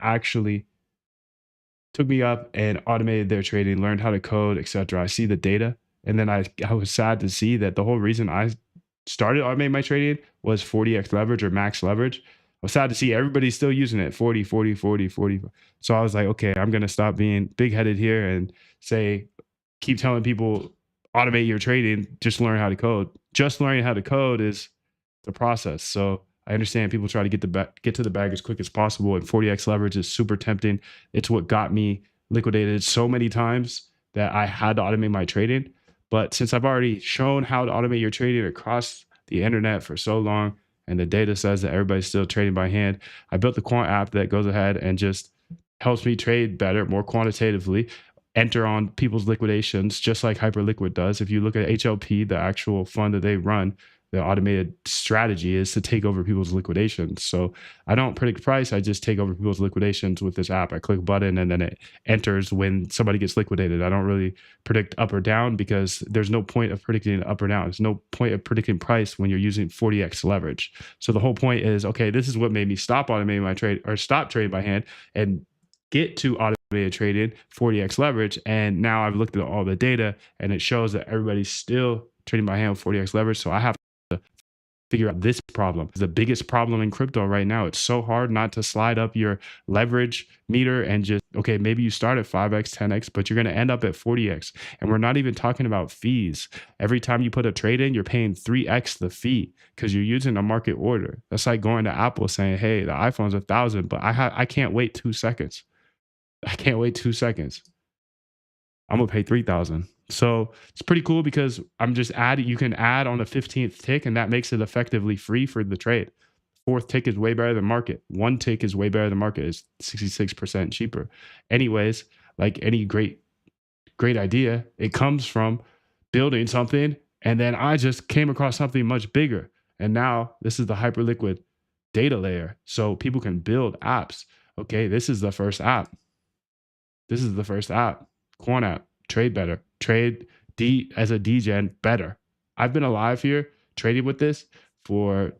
actually took me up and automated their trading, learned how to code, etc. I see the data, and then I was sad to see that the whole reason I started automating my trading was 40x leverage or max leverage. I was sad to see everybody's still using it 40, 40, 40, 40. So I was like, okay, I'm gonna stop being big headed here and say, keep telling people automate your trading, just learn how to code. Just learning how to code is the process. So I understand people try to get to the bag as quick as possible, and 40x leverage is super tempting. It's what got me liquidated so many times that I had to automate my trading. But since I've already shown how to automate your trading across the internet for so long, and the data says that everybody's still trading by hand, I built the quant app that goes ahead and just helps me trade better, more quantitatively, enter on people's liquidations, just like Hyperliquid does. If you look at HLP, the actual fund that they run, the automated strategy is to take over people's liquidations. So I don't predict price. I just take over people's liquidations with this app. I click a button and then it enters when somebody gets liquidated. I don't really predict up or down because there's no point of predicting up or down. There's no point of predicting price when you're using 40x leverage. So the whole point is, okay, this is what made me stop automating my trade or stop trading by hand and get to automated trading, 40x leverage. And now I've looked at all the data and it shows that everybody's still trading by hand with 40x leverage. So I have to figure out this problem. It's the biggest problem in crypto right now. It's so hard not to slide up your leverage meter and just, okay, maybe you start at 5x, 10x, but you're going to end up at 40x. And we're not even talking about fees. Every time you put a trade in, you're paying 3x the fee because you're using a market order. That's like going to Apple saying, hey, the iPhone's 1,000, but I can't wait 2 seconds. I can't wait 2 seconds. I'm gonna pay 3,000. So it's pretty cool because I'm just adding, you can add on the 15th tick and that makes it effectively free for the trade. Fourth tick is way better than market. One tick is way better than market. It's 66% cheaper. Anyways, like any great idea, it comes from building something. And then I just came across something much bigger. And now this is the hyperliquid data layer. So people can build apps. Okay, this is the first app. This is the first app. Quant app, trade better, trade D as a DGen better. I've been alive here trading with this for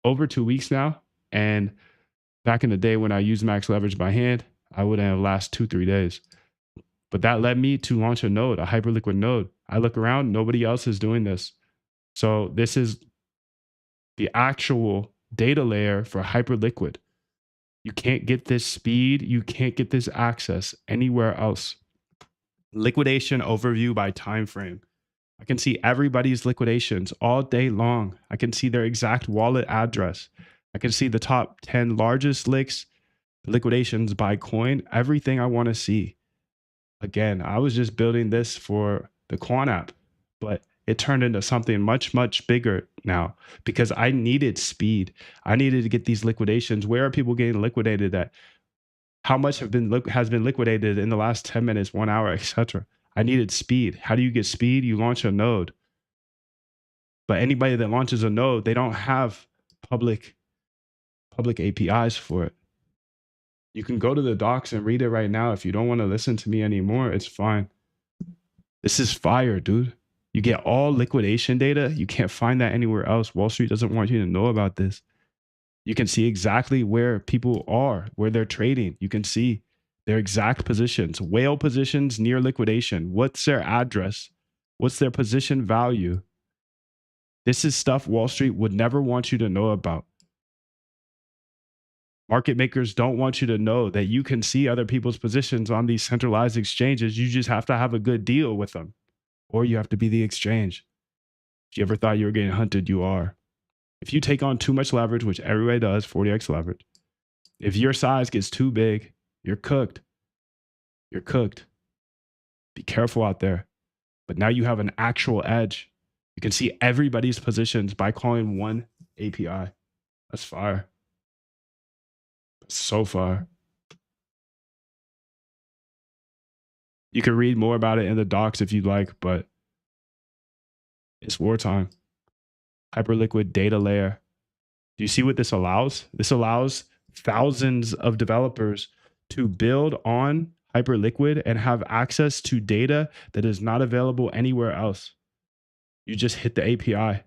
over 2 weeks now. And back in the day when I used max leverage by hand, I wouldn't have last 2-3 days. But that led me to launch a node, a hyperliquid node. I look around, nobody else is doing this. So this is the actual data layer for hyperliquid. You can't get this speed. You can't get this access anywhere else. Liquidation overview by time frame. I can see everybody's liquidations all day long. I can see their exact wallet address. I can see the top 10 largest licks, liquidations by coin, everything I want to see. Again, I was just building this for the quant app, but it turned into something much, much bigger now because I needed speed. I needed to get these liquidations. Where are people getting liquidated at? How much has been liquidated in the last 10 minutes, 1 hour, etc. I needed speed. How do you get speed? You launch a node. But anybody that launches a node, they don't have public APIs for it. You can go to the docs and read it right now. If you don't want to listen to me anymore, it's fine. This is fire, dude. You get all liquidation data. You can't find that anywhere else. Wall Street doesn't want you to know about this. You can see exactly where people are, where they're trading. You can see their exact positions, whale positions near liquidation. What's their address? What's their position value? This is stuff Wall Street would never want you to know about. Market makers don't want you to know that you can see other people's positions on these centralized exchanges. You just have to have a good deal with them, or you have to be the exchange. If you ever thought you were getting hunted, you are. If you take on too much leverage, which everybody does, 40x leverage, if your size gets too big, you're cooked. You're cooked. Be careful out there. But now you have an actual edge. You can see everybody's positions by calling one API. That's fire. That's so far. You can read more about it in the docs if you'd like, but it's wartime. Hyperliquid data layer. Do you see what this allows? This allows thousands of developers to build on Hyperliquid and have access to data that is not available anywhere else. You just hit the API.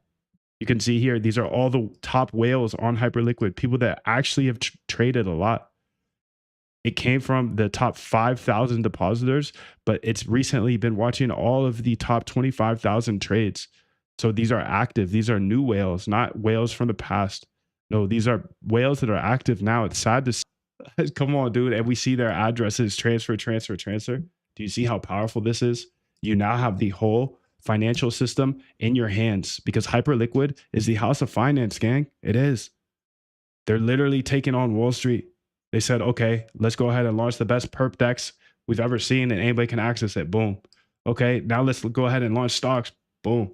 You can see here, these are all the top whales on Hyperliquid, people that actually have traded a lot. It came from the top 5,000 depositors, but it's recently been watching all of the top 25,000 trades. So these are active. These are new whales, not whales from the past. No, these are whales that are active now. It's sad to see. Come on, dude. And we see their addresses transfer, transfer, transfer. Do you see how powerful this is? You now have the whole financial system in your hands because Hyperliquid is the house of finance, gang. It is. They're literally taking on Wall Street. They said, okay, let's go ahead and launch the best perp dex we've ever seen and anybody can access it. Boom. Okay, now let's go ahead and launch stocks. Boom.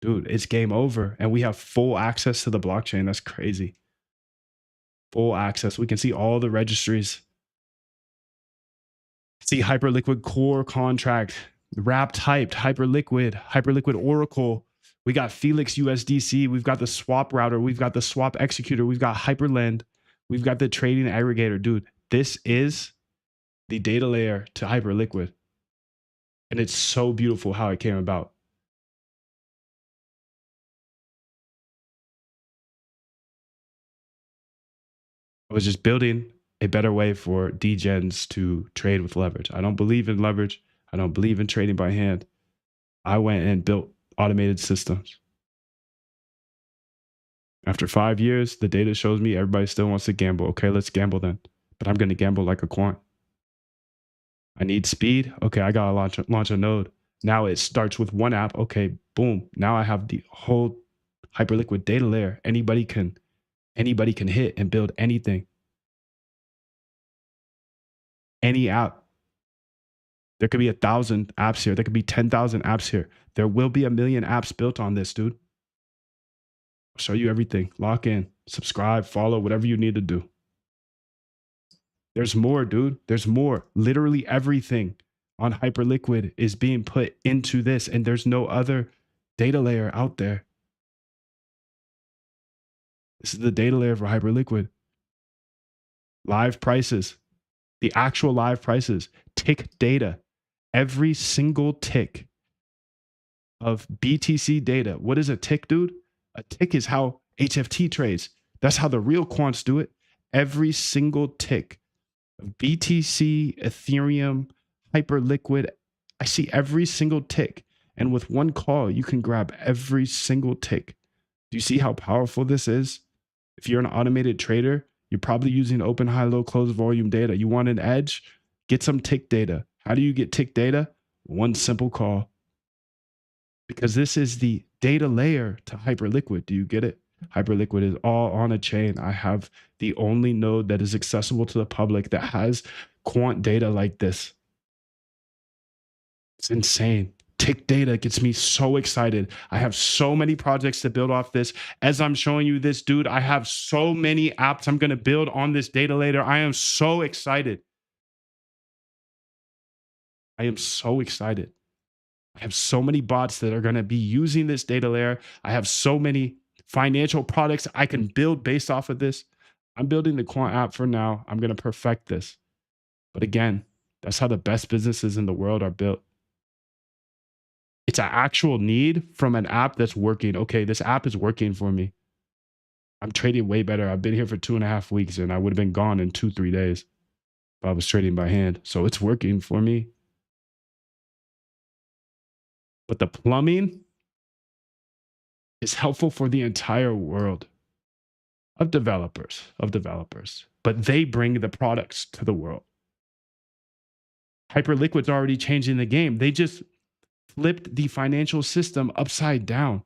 Dude, it's game over. And we have full access to the blockchain. That's crazy. Full access. We can see all the registries. See Hyperliquid core contract, wrapped hyped, Hyperliquid Oracle. We got Felix USDC. We've got the swap router. We've got the swap executor. We've got Hyperland. We've got the trading aggregator. Dude, this is the data layer to Hyperliquid. And it's so beautiful how it came about. I was just building a better way for degens to trade with leverage. I don't believe in leverage. I don't believe in trading by hand. I went and built automated systems. After 5 years, the data shows me everybody still wants to gamble. Okay, let's gamble then. But I'm going to gamble like a quant. I need speed. Okay, I got to launch a node. Now it starts with one app. Okay, boom. Now I have the whole Hyperliquid data layer. Anybody can hit and build anything. Any app. There could be 1,000 apps here. There could be 10,000 apps here. There will be 1,000,000 apps built on this, dude. I'll show you everything. Lock in, subscribe, follow, whatever you need to do. There's more, dude. There's more. Literally everything on Hyperliquid is being put into this, and there's no other data layer out there. This is the data layer for Hyperliquid. Live prices, the actual live prices, tick data. Every single tick of BTC data. What is a tick, dude? A tick is how HFT trades. That's how the real quants do it. Every single tick of BTC, Ethereum, Hyperliquid. I see every single tick. And with one call, you can grab every single tick. Do you see how powerful this is? If you're an automated trader, you're probably using open, high, low, close volume data. You want an edge? Get some tick data. How do you get tick data? One simple call. Because this is the data layer to Hyperliquid. Do you get it? Hyperliquid is all on a chain. I have the only node that is accessible to the public that has quant data like this. It's insane. Tick data gets me so excited. I have so many projects to build off this. As I'm showing you this, dude, I have so many apps I'm going to build on this data layer. I am so excited. I am so excited. I have so many bots that are going to be using this data layer. I have so many financial products I can build based off of this. I'm building the quant app for now. I'm going to perfect this. But again, that's how the best businesses in the world are built. It's an actual need from an app that's working. Okay, this app is working for me. I'm trading way better. I've been here for 2.5 weeks and I would have been gone in 2-3 days if I was trading by hand. So it's working for me. But the plumbing is helpful for the entire world of developers, but they bring the products to the world. Hyperliquid's already changing the game. They just flipped the financial system upside down.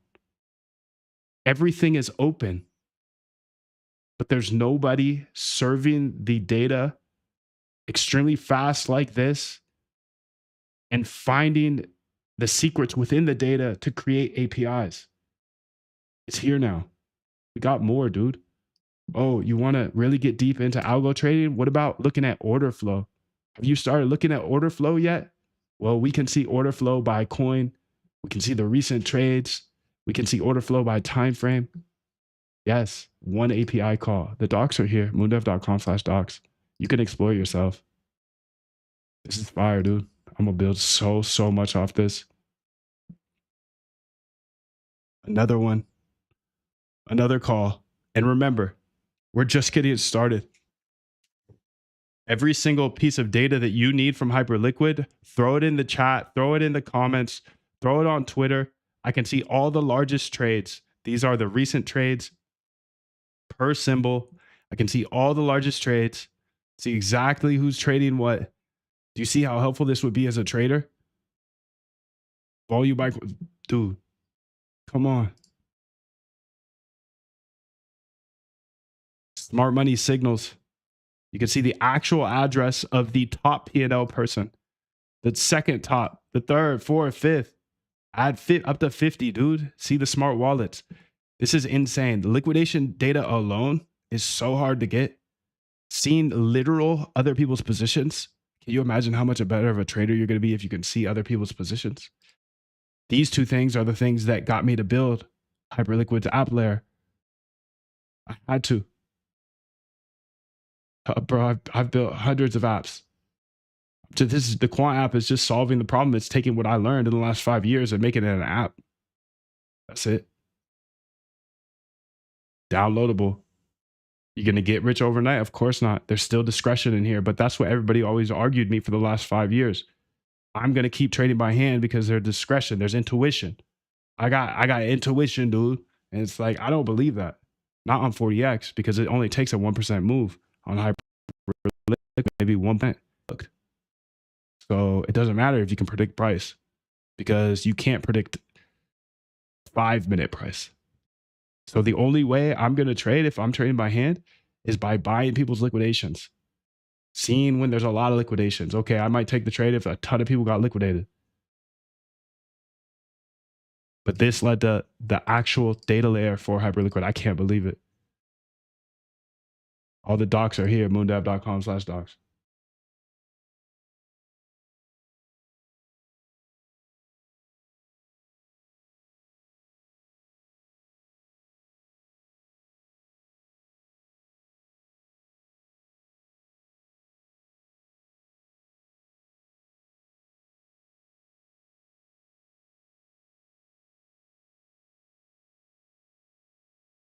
Everything is open, but there's nobody serving the data extremely fast like this and finding the secrets within the data to create APIs. It's here now. We got more, dude. Oh, you want to really get deep into algo trading? What about looking at order flow? Have you started looking at order flow yet? Well, we can see order flow by coin. We can see the recent trades. We can see order flow by time frame. Yes, one API call. The docs are here, moondev.com/docs. You can explore yourself. This is fire, dude. I'm going to build so much off this. Another one. Another call. And remember, we're just getting started. Every single piece of data that you need from Hyperliquid, throw it in the chat, throw it in the comments, throw it on Twitter. I can see all the largest trades. These are the recent trades per symbol. I can see all the largest trades, see exactly who's trading what. Do you see how helpful this would be as a trader? Volume by, dude, come on. Smart money signals. You can see the actual address of the top P&L person, the second top, the third, fourth, fifth. Add up to 50, dude. See the smart wallets. This is insane. The liquidation data alone is so hard to get. Seeing literal other people's positions. Can you imagine how much better of a trader you're going to be if you can see other people's positions? These two things are the things that got me to build Hyperliquid's app layer. I had to. Bro, I've built hundreds of apps. The Quant app is just solving the problem. It's taking what I learned in the last 5 years and making it an app. That's it. Downloadable. You're going to get rich overnight? Of course not. There's still discretion in here, but that's what everybody always argued me for the last 5 years. I'm going to keep trading by hand because there's discretion. There's intuition. I got intuition, dude. And it's like, I don't believe that. Not on 40X because it only takes a 1% move on Hyperliquid, maybe 1%. So it doesn't matter if you can predict price because you can't predict 5-minute price. So the only way I'm going to trade if I'm trading by hand is by buying people's liquidations, seeing when there's a lot of liquidations. Okay, I might take the trade if a ton of people got liquidated. But this led to the actual data layer for Hyperliquid. I can't believe it. All the docs are here, moondev.com/docs.